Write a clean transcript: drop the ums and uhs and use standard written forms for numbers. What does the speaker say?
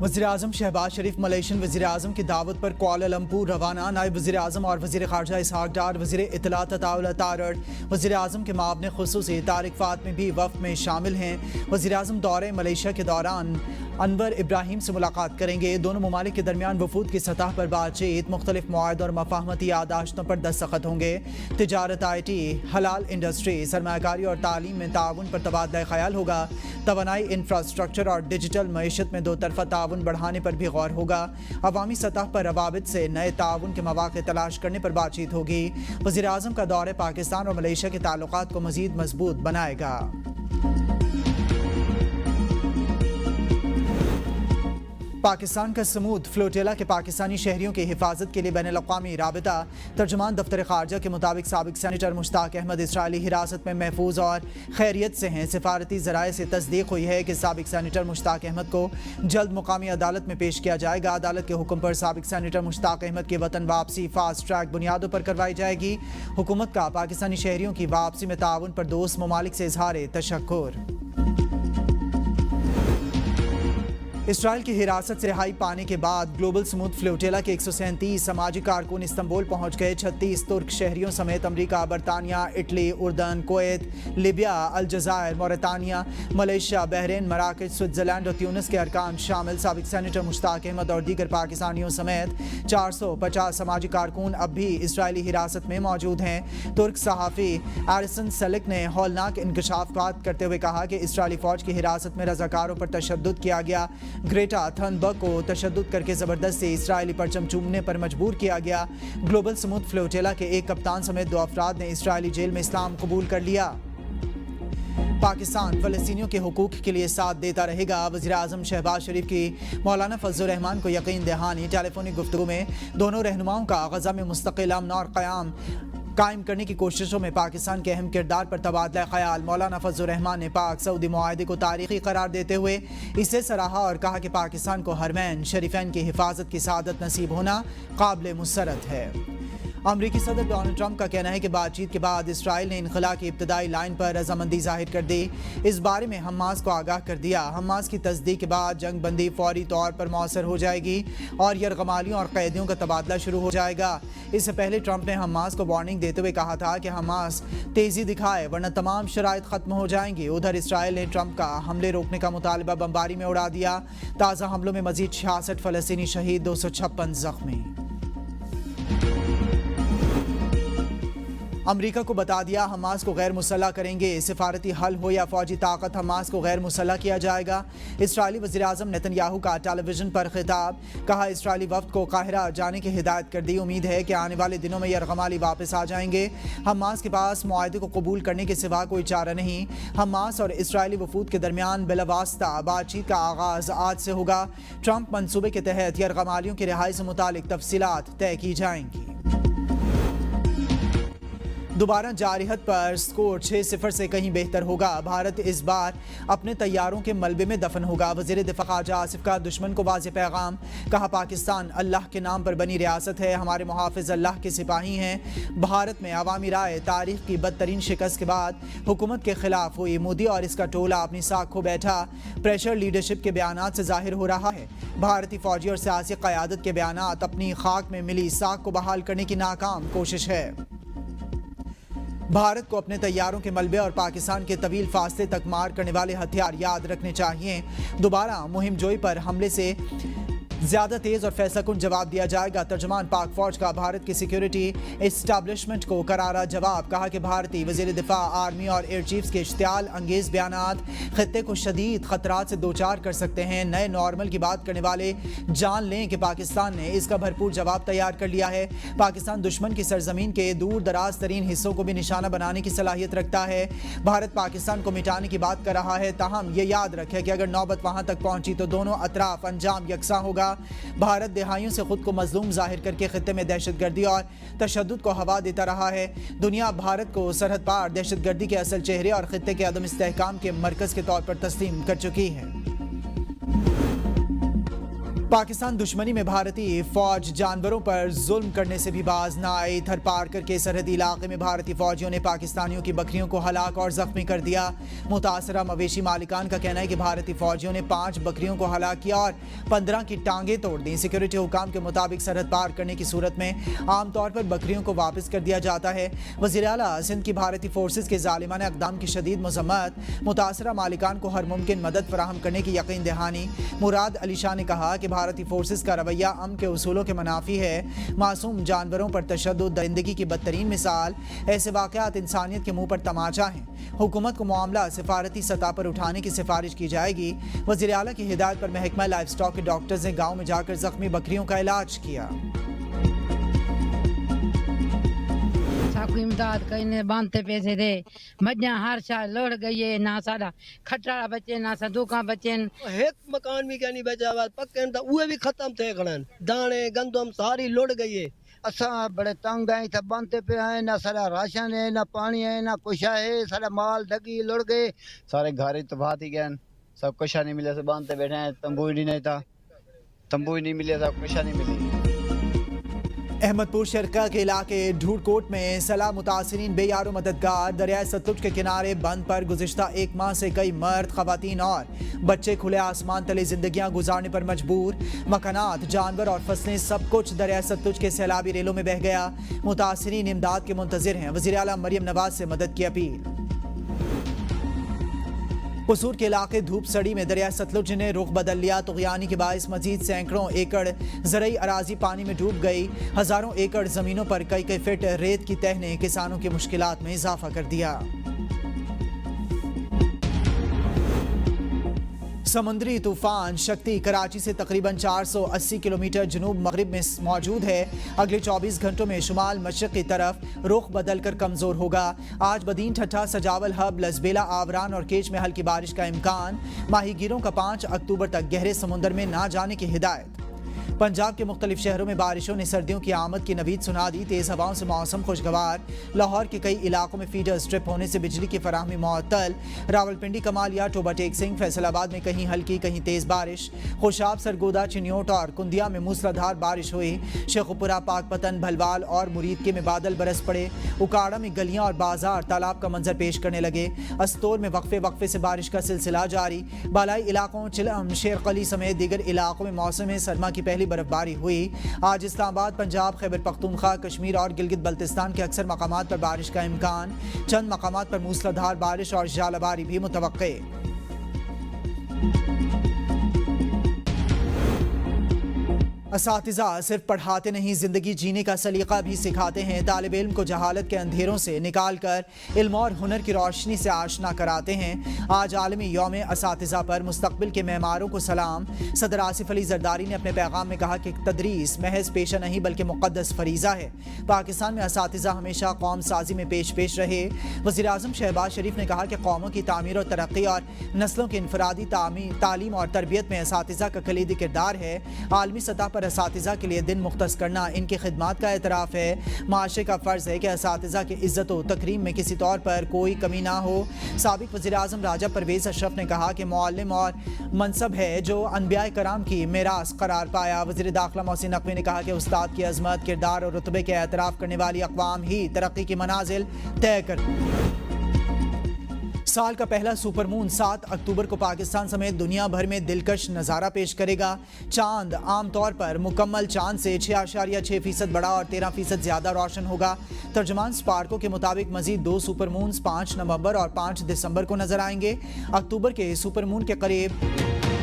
वज़ीर-ए-आज़म शहबाज शरीफ मलेशियन वज़ीर-ए-आज़म की दावत पर कुआलालंपुर रवाना। नायब वज़ीर-ए-आज़म और वज़ीर ख़ारजा इसहाक डार, वज़ीर इत्तलात अताउल्लाह तारड़, वज़ीर-ए-आज़म के मामले ख़ुसूसी तारिक फ़ातमी भी वफ़द में शामिल हैं। वज़ीर-ए-आज़म दौरे मलेशिया के दौरान अनवर इब्राहिम से मुलाकात करेंगे। दोनों ममालिक के दरमियान वफूद की सतह पर बातचीत, मुख्तलिफ मुआहदों और मफाहमती यादाश्तों पर दस्तखत होंगे। तिजारत, IT, हलाल इंडस्ट्री, सरमायाकारी और तालीम में ताउन पर तबादला ख्याल होगा। तवानाई, इंफ्रास्ट्रक्चर और डिजिटल मईशत में दो तरफ़ा ताउन बढ़ाने पर भी गौर होगा। अवामी सतह पर रवाबित से नए ताउन के मौक़े तलाश करने पर बातचीत होगी। वज़ीर-ए-आज़म का दौरे पाकिस्तान और मलेशिया के ताल्लुकात को मज़ीद मजबूत बनाएगा। पाकिस्तान का समूद फ्लोटेला के पाकिस्तानी शहरियों की हिफाजत के लिए बैनुल-अक़वामी राबिता। तर्जुमान दफ्तर ख़ारजा के मुताबिक साबिक़ सेनेटर मुश्ताक अहमद इसराइली हिरासत में महफूज और खैरियत से हैं। सिफारती ज़राए से तस्दीक हुई है कि साबिक़ सेनेटर मुश्ताक अहमद को जल्द मुकामी अदालत में पेश किया जाएगा। अदालत के हुक्म पर साबिक़ सेनेटर मुश्ताक अहमद की वतन वापसी फास्ट ट्रैक बुनियादों पर करवाई जाएगी। हुकूमत का पाकिस्तानी शहरियों की वापसी में ताउन पर दोस्त ममालिक से इज़हार तशक्कुर। इसराइल की हिरासत से रिहाई पाने के बाद ग्लोबल स्मूथ फ्लोटेला के 137 समाजी कारकुन इस्तांबुल पहुंच गए। 36 तुर्क शहरियों समेत अमरीका, बरतानिया, इटली, उर्दन, कुवैत, लीबिया, अलजज़ायर, मौरितानिया, मलेशिया, बहरीन, मराकश, स्विट्ज़रलैंड और ट्यूनिस के अरकान शामिल। साबिक़ सेनेटर मुश्ताक अहमद और दीगर पाकिस्तानियों समेत 450 समाजी कारकुन अब भी इसराइली हिरासत में मौजूद हैं। तुर्क सहाफ़ी एरिसन सेलिक ने हौलनाक इंकशाफात करते हुए कहा कि इसराइली फ़ौज की हिरासत में रज़ाकारों पर तशद्दुद किया गया। ग्रेटा थनबर्ग को तशद्दुद करके ज़बरदस्ती इसराइली परचम चूमने पर मजबूर किया गया। ग्लोबल स्मूथ फ्लोटेला के एक कप्तान समेत 2 अफराद ने इसराइली जेल में इस्लाम कबूल कर लिया। पाकिस्तान फ़लस्तीनियों के हुकूक के लिए साथ देता रहेगा। वज़ीर-ए-आज़म शहबाज शरीफ की मौलाना फज़लुर रहमान को यकीन दहानी। टेलीफोनिक गुफ्तगू में दोनों रहनुमाओं का गज़ा में मुस्तक़िल अमन और क़याम कायम करने की कोशिशों में पाकिस्तान के अहम किरदार पर तबादला ख्याल। मौलाना फज़लुर रहमान ने पाक सऊदी मुआहदे को तारीख़ी करार देते हुए इसे सराहा और कहा कि पाकिस्तान को हरमैन शरीफैन की हिफाजत की सआदत नसीब होना काबिल मुसरत है। अमरीकी सदर डोनाल्ड ट्रंप का कहना है कि बातचीत के बाद इसराइल ने इनखला की इब्तदाई लाइन पर रजामंदी जाहिर कर दी। इस बारे में हमास को आगाह कर दिया। हमास की तस्दीक के बाद जंग बंदी फौरी तौर पर मौसर हो जाएगी और यरगमालियों और कैदियों का तबादला शुरू हो जाएगा। इससे पहले ट्रंप ने हमास को वार्निंग देते हुए कहा था कि हमास तेज़ी दिखाए वरना तमाम शराइत ख़त्म हो जाएंगी। उधर इसराइल ने ट्रंप का हमले रोकने का मुतालबा बमबारी में उड़ा दिया। ताज़ा हमलों में मजीद 66 फ़लस्तीनी शहीद, 256 ज़ख्मी। अमरीका को बता दिया हमास को गैर मुसल्लह करेंगे। सिफारती हल हो या फौजी ताकत, हमास को गैर मुसल्लह किया जाएगा। इसराइली वज़ीर-ए-आज़म नेतन्याहू का टेलीविज़न पर खिताब। कहा इसराइली वफ़द को काहिरा जाने की हिदायत कर दी। उम्मीद है कि आने वाले दिनों में यरगमाली वापस आ जाएंगे। हमास के पास मुआहदे को कबूल करने के सिवा कोई चारा नहीं। हमास और इसराइली वफूद के दरमियान बिलावास्ता बातचीत का आगाज़ आज से होगा। ट्रंप मनसूबे के तहत यरगमालियों की रिहाई से मुतालिक तफसीलात तय की जाएंगी। दोबारा जारिहत पर स्कोर 6-0 से कहीं बेहतर होगा। भारत इस बार अपने तैयारों के मलबे में दफन होगा। वज़ीर दिफ़ा ख़ारजा आसिफ का दुश्मन को वाज़ेह पैगाम। कहा पाकिस्तान अल्लाह के नाम पर बनी रियासत है, हमारे मुहाफ़िज़ अल्लाह के सिपाही हैं। भारत में अवामी राय तारीख़ की बदतरीन शिकस्त के बाद हुकूमत के खिलाफ हुई। मोदी और इसका टोला अपनी साख को बैठा। प्रेशर लीडरशिप के बयानात से जाहिर हो रहा है। भारतीय फ़ौजी और सियासी क़यादत के बयानात अपनी खाक में मिली साख को बहाल करने की नाकाम कोशिश है। भारत को अपने तैयारों के मलबे और पाकिस्तान के तवील फासले तक मार करने वाले हथियार याद रखने चाहिए। दोबारा मुहिम जोई पर हमले से ज़्यादा तेज़ और फैसलाकुन जवाब दिया जाएगा। तर्जुमान पाक फ़ौज का भारत की सिक्योरिटी इस्टेब्लिशमेंट को करारा जवाब। कहा कि भारतीय वज़ीर दिफ़ा, आर्मी और एयर चीफ्स के इश्तियाल अंगेज़ बयानात ख़ित्ते को शदीद ख़तरात से दो चार कर सकते हैं। नए नॉर्मल की बात करने वाले जान लें कि पाकिस्तान ने इसका भरपूर जवाब तैयार कर लिया है। पाकिस्तान दुश्मन की सरजमीन के दूर दराज तरीन हिस्सों को भी निशाना बनाने की सलाहियत रखता है। भारत पाकिस्तान को मिटाने की बात कर रहा है, ताहम ये याद रखे कि अगर नौबत वहाँ तक पहुँची तो दोनों अतराफ अंजाम यकसा होगा। भारत दहाइयों से खुद को मजलूम जाहिर करके खित्ते में दहशतगर्दी और तशद्दुद को हवा देता रहा है। दुनिया भारत को सरहद पार दहशतगर्दी के असल चेहरे और खित्ते के अदम इस्तेहकाम के मरकज़ के तौर पर तस्लीम कर चुकी है। पाकिस्तान दुश्मनी में भारतीय फौज जानवरों पर जुल्म करने से भी बाज न आई। थर पार करके सरहदी इलाके में भारतीय फौजियों ने पाकिस्तानियों की बकरियों को हलाक और जख्मी कर दिया। मुतासरा मवेशी मालिकान का कहना है कि भारतीय फौजियों ने 5 बकरियों को हलाक किया और 15 की टांगें तोड़ दी। सिक्योरिटी हुकाम के मुताबिक सरहद पार करने की सूरत में आमतौर पर बकरियों को वापस कर दिया जाता है। वज़ीर आला सिंध की भारतीय फोर्सेज के ज़ालिमाना इक़दाम की शदीद मज़म्मत, मुतासरा मालिकान को हर मुमकिन मदद फराहम करने की यकीन दहानी। मुराद अली शाह ने कहा कि भारतीय फोर्सेस का रवैया अमन के उसूलों के मुनाफी है। मासूम जानवरों पर तशद्दुद दरिंदगी की बदतरीन मिसाल। ऐसे वाक़यात इंसानियत के मुंह पर तमाचा हैं। हुकूमत को मामला सिफारती सतह पर उठाने की सिफारिश की जाएगी। वज़ीर आला की हिदायत पर महकमा लाइफ स्टॉक के डॉक्टर्स ने गाँव में जाकर जख्मी बकरियों का इलाज किया। कोई इमदाद कहीं बांधते पैसे दे मजा हर साल लड़ गई है ना सारा खटारा बचे ना संदूका बचे एक मकान भी क्या नहीं बचा हुआ पक्के तो वो भी खत्म थे खड़न दाने गंदम सारी लुढ़ गई है। असा बड़े तंग आए थे बांधते पे हैं ना सारा राशन है ना पानी है ना कुछ है सारा माल डगी लुढ़ गए सारे घर तो बात ही गए सब कुछ नहीं मिले से बांधते बैठे हैं तंबू ही नहीं था तंबू ही नहीं मिले सब कुछ नहीं मिली। अहमदपुर शरका के इलाके ढूढ़कोट में सलाह मुतासरीन बेयारो मददगार। दरिया सतलुज के किनारे बंद पर गुज़िश्ता 1 माह से कई मर्द, ख़वातीन और बच्चे खुले आसमान तले जिंदगियां गुजारने पर मजबूर। मकानात, जानवर और फसलें सब कुछ दरिया सतलुज के सैलाबी रेलों में बह गया। मुतासरीन इमदाद के मुंतज़िर हैं। वज़ीर आला मरियम नवाज से मदद की अपील। कसूर के इलाके धूप सड़ी में दरिया सतलुज ने रुख बदल लिया। तुग़यानी के बायस मजीद सैकड़ों एकड़ ज़रई अराजी पानी में डूब गई। हज़ारों एकड़ ज़मीनों पर कई फीट रेत की तह ने किसानों की मुश्किलात में इजाफा कर दिया। समुद्री तूफान शक्ति कराची से तकरीबन 480 किलोमीटर जनूब मगरिब में मौजूद है। अगले 24 घंटों में शुमाल मशरक़ की तरफ रुख बदल कर कमज़ोर होगा। आज बदीन, ठट्ठा, सजावल, हब, लसबेला, आवरान और केच में हल्की बारिश का इम्कान। माहीगीरों का 5 अक्टूबर तक गहरे समुद्र में ना जाने की हिदायत। पंजाब के मुख्तलिफ शहरों में बारिशों ने सर्दियों की आमद की नवीद सुना दी। तेज़ हवाओं से मौसम खुशगवार। लाहौर के कई इलाकों में फीडर स्ट्रिप होने से बिजली की फराहमी मुअत्तल। रावलपिंडी, कमालिया, टोबा टेक सिंह, फैसलाबाद में कहीं हल्की कहीं तेज़ बारिश। खुशाब, सरगोदा, चिन्योट और कुंदिया में मूसलाधार बारिश हुई। शेखुपुरा, पाकपतन, भलवाल और मुरीदके में बादल बरस पड़े। उकाड़ा में गलियां और बाजार तालाब का मंजर पेश करने लगे। अस्तोर में वक्फे से बारिश का सिलसिला जारी। बालाई इलाकों चिलम, शेरकली समेत दीगर इलाकों में मौसम सरमा की पहली बर्फबारी हुई। आज इस्लामाबाद, पंजाब, खैबर पख्तूनख्वा, कश्मीर और गिलगित बल्तिस्तान के अक्सर मकामात पर बारिश का इम्कान। चंद मकामात पर मूसलाधार बारिश और जालबारी भी मुतवक्के। असातिज़ा सिर्फ पढ़ाते नहीं, ज़िंदगी जीने का सलीक़ा भी सिखाते हैं। तालिब इल्म को जहालत के अंधेरों से निकाल कर इल्म और हुनर की रोशनी से आशना कराते हैं। आज आलमी यौम असातिज़ा पर मुस्तक़बिल के मेहमारों को सलाम। सदर आसिफ अली ज़रदारी ने अपने पैगाम में कहा कि तदरीस महज पेशा नहीं बल्कि मुक़द्दस फरीज़ा है। पाकिस्तान में असातिज़ा हमेशा कौम साजी में पेश रहे। वज़ीर आज़म शहबाज शरीफ ने कहा कि कौमों की तामीर और तरक्की और नस्लों की इनफरादी तालीम और तरबियत में असातिज़ा का कलीदी किरदार है। आलमी सतह पर असातिज़ा के लिए दिन मुख्तस करना इनकी खिदमात का एतराफ़ है। माशरे का फ़र्ज़ है कि असातिज़ा की इज़्ज़त व तकरीम में किसी तौर पर कोई कमी ना हो। साबिक़ वज़ीर आज़म राजा परवेज़ अशरफ ने कहा कि मुअल्लिम और मनसब है जो अनबिया कराम की मेरास करार पाया। वज़ीर दाखिला मोहसिन नकवी ने कहा कि उस्ताद की अज़मत, किरदार और रुतबे के एतराफ़ करने वाली अक़वाम ही तरक्की की मनाज़िल तय कर। साल का पहला सुपरमून 7 अक्टूबर को पाकिस्तान समेत दुनिया भर में दिलकश नज़ारा पेश करेगा। चांद आमतौर पर मुकम्मल चांद से 6.6% बड़ा और 13% ज़्यादा रोशन होगा। तर्जुमान स्पार्को के मुताबिक मज़ीद 2 सुपरमून्स 5 नवंबर और 5 दिसंबर को नजर आएंगे। अक्टूबर के सुपरमून के करीब